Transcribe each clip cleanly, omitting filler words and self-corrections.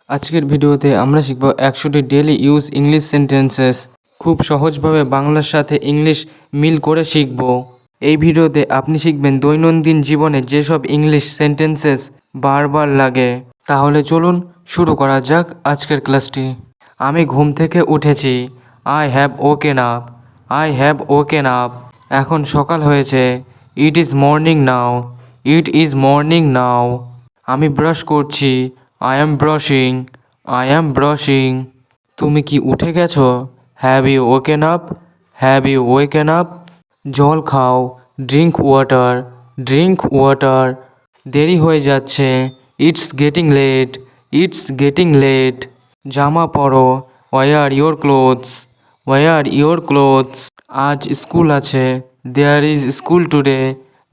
আজকের ভিডিওতে আমরা শিখব 100টি ডেইলি ইউজ ইংলিশ সেন্টেন্সেস। খুব সহজভাবে বাংলার সাথে ইংলিশ মিল করে শিখব। এই ভিডিওতে আপনি শিখবেন দৈনন্দিন জীবনে যেসব ইংলিশ সেন্টেন্সেস বারবার লাগে। তাহলে চলুন শুরু করা যাক আজকের ক্লাসটি। আমি ঘুম থেকে উঠেছি। I have woken up. I have woken up. এখন সকাল হয়েছে। It is morning now. It is morning now. আমি ব্রাশ করছি। I am brushing. I am brushing. তুমি কি উঠে গেছো? Have you woken up? Have you woken up? জল খাও। Drink water. Drink water. দেরি হয়ে যাচ্ছে। It's getting late. It's getting late. জামা পরো। Wear your clothes. Wear your clothes. আজ স্কুল আছে। There is school today.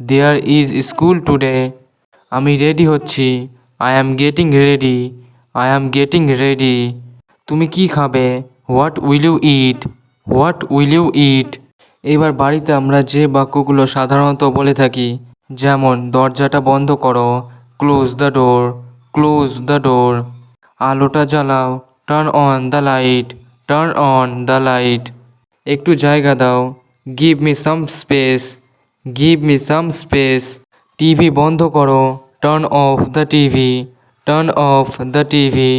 There is school today. আমি রেডি হচ্ছি। I am getting ready. I am getting ready. তুমি কি খাবে? What will you eat? What will you eat? এবার বাড়িতে আমরা যে বাক্যগুলো সাধারণত বলে থাকি, যেমন দরজাটা বন্ধ করো, close the door, close the door. আলোটা জ্বালাও, turn on the light, turn on the light. একটু জায়গা দাও, give me some space, give me some space. TV বন্ধ করো, turn off the TV, turn off the TV.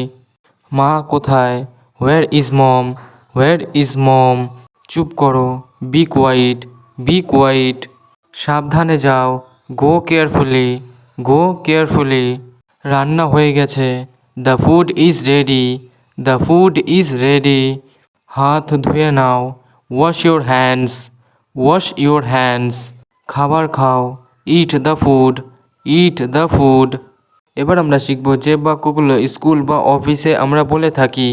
মা কোথায়? Where is mom? Where is mom? চুপ করো, B quite, B quite. সাবধানে যাও, গো কেয়ারফুলি, গো কেয়ারফুলি। রান্না হয়ে গেছে, the food is ready, the food is ready. হাত ধুয়ে নাও, wash your hands, wash your hands. খাবার খাও, eat the food, eat the food. এবার আমরা শিখব যে বাক্যগুলো স্কুল বা অফিসে আমরা বলে থাকি,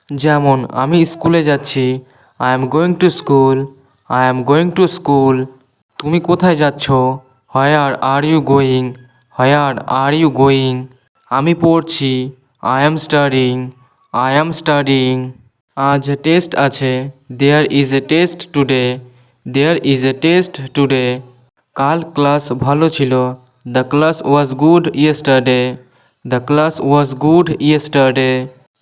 যেমন আমি স্কুলে যাচ্ছি। I am going to school, I am going to school. তুমি কোথায় যাচ্ছ? Where are you going, where are you going. আমি পড়ছি। I am studying, I am studying. আজ টেস্ট আছে। There is a test today, there is a test today. কাল class ভালো ছিল। The class was good yesterday, the class was good yesterday.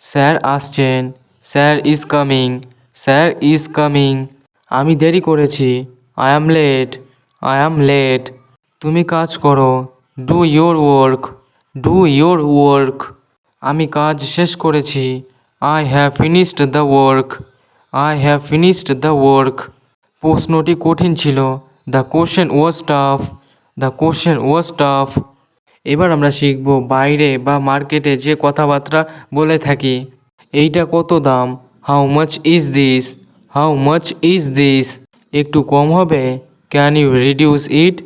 Sir আসছেন। Sir is coming, sir is coming. আমি দেরি করেছি। I am late, I am late. তুমি কাজ করো। Do your work, do your work. আমি কাজ শেষ করেছি। I have finished the work, I have finished the work. প্রশ্নটি কঠিন ছিল। The question was tough, the question was tough. এবার আমরা শিখব বাইরে বা মার্কেটে যে কথাবার্তা বলে থাকি। এইটা কত দাম? How much is this, how much is this. একটু কম হবে? Can you reduce it,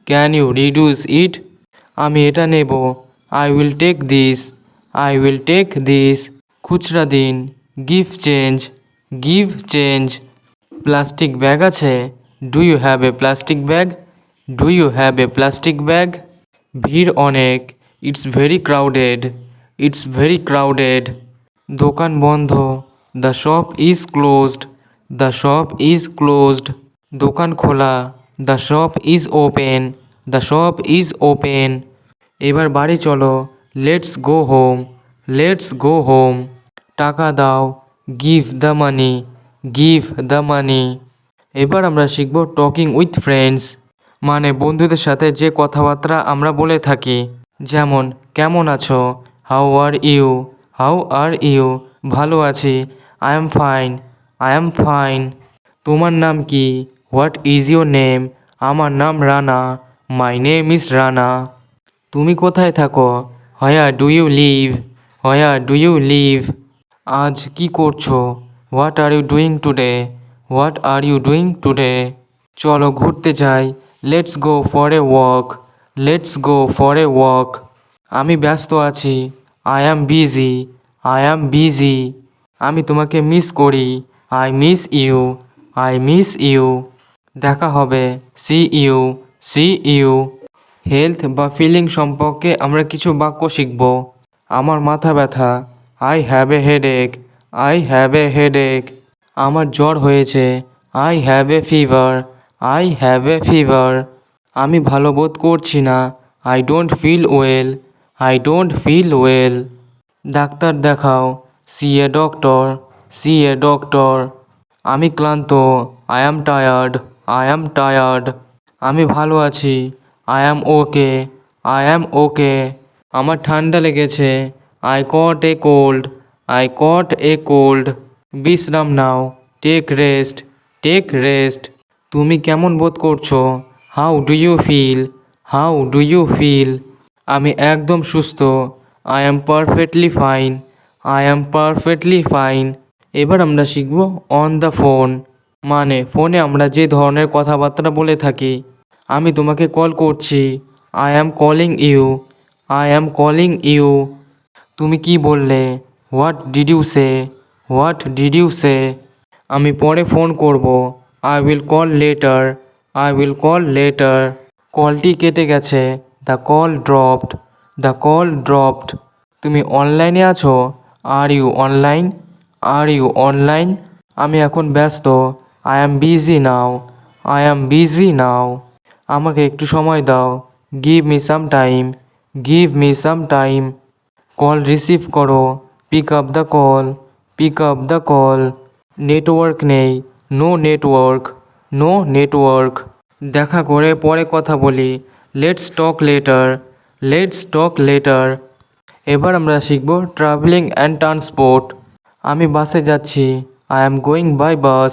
can you reduce it. আমি এটা নেব। I will take this, I will take this. খুচরা দিন, give change, give change. Plastic bag আছে? Do you have a plastic bag, do you have a plastic bag. ভিড় অনেক। It's very crowded, it's very crowded. দোকান বন্ধ। The shop is closed, the shop is closed. দোকান খোলা। The shop is open, the shop is open. এবার বাড়ি চলো। Let's go home, let's go home. টাকা দাও। Give the money, give the money. এবার আমরা শিখব টকিং উইথ ফ্রেন্ডস, মানে বন্ধুদের সাথে যে কথাবার্তা আমরা বলে থাকি, যেমন কেমন আছো? How are you, how are you. ভালো আছি। I am fine, I am fine. তোমার নাম কি? What is your name? আমার নাম Rana, my name is Rana. তুমি কোথায় থাকো? Where do you live, where do you live. আজ কি করছো? What are you doing today, what are you doing today. চলো ঘুরতে যাই। Let's go for a walk, let's go for a walk. আমি ব্যস্ত আছি। I am busy, I am busy. আমি তোমাকে মিস করি। I miss you, I miss you. দেখা হবে। See you, see you. Health বা ফিলিং সম্পর্কে আমরা কিছু বাক্য শিখব। আমার মাথা ব্যথা। I have a headache, I have a headache. আমার জ্বর হয়েছে। I have a fever, I have a fever. আমি ভালো বোধ করছি না। I don't feel well, I don't feel well. ডাক্তার দেখাও। C a doctor, see a doctor. আমি ক্লান্ত। I am tired, I am tired. আমি ভালো আছি। I am okay, I am okay. আমার ঠান্ডা লেগেছে। I caught a cold, I caught a cold. বিশ্রাম নাও। Take rest, take rest. তুমি কেমন বোধ করছো? How do you feel, how do you feel? আমি একদম সুস্থ। I am perfectly fine, I am perfectly fine. এবার আমরা শিখব অন দ্য ফোন, মানে ফোনে আমরা যে ধরনের কথাবার্তা বলে থাকি। আমি তোমাকে কল করছি। I am calling you, I am calling you. তুমি কি বললে? What did you say, what did you say? আমি পরে ফোন করব। I will call later, I will call later. কলটি কেটে গেছে। The call dropped, the call dropped. তুমি অনলাইনে আছো? Are you online, are you online? আমি এখন ব্যস্ত। I am busy now, I am busy now. আমাকে একটু সময় দাও। Give me some time, give me some time. Call receive করো। Pick up the call, pick up the call. Network নেই। No network, no network. দেখা করে পরে কথা বলি। Let's talk later, let's talk later. এবার আমরা শিখব ট্রাভেলিং অ্যান্ড ট্রান্সপোর্ট। আমি বাসে যাচ্ছি। I am going by bus,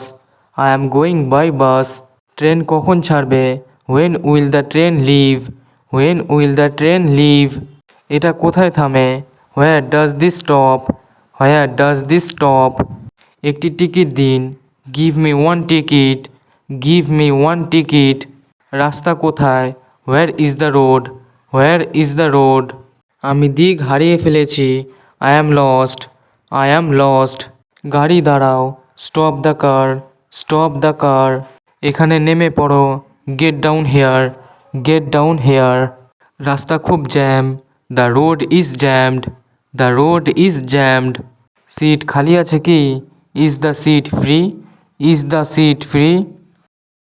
I am going by bus. Train কখন ছাড়বে? When will the train leave, when will the train leave? এটা কোথায় থামে? হোয়ার does this stop, where does this stop? একটি ticket দিন। Give me one ticket, give me one ticket. রাস্তা কোথায়? Where is the road, where is the road? আমি দিক হারিয়ে ফেলেছি। I am lost, I am lost. গাড়ি দাঁড়াও। Stop the car, stop the car. এখানে নেমে পড়ো। Get down here, get down here. রাস্তা খুব jam. The road is jammed, the road is jammed. Seat খালি আছে কি? Is the seat free, is the seat free?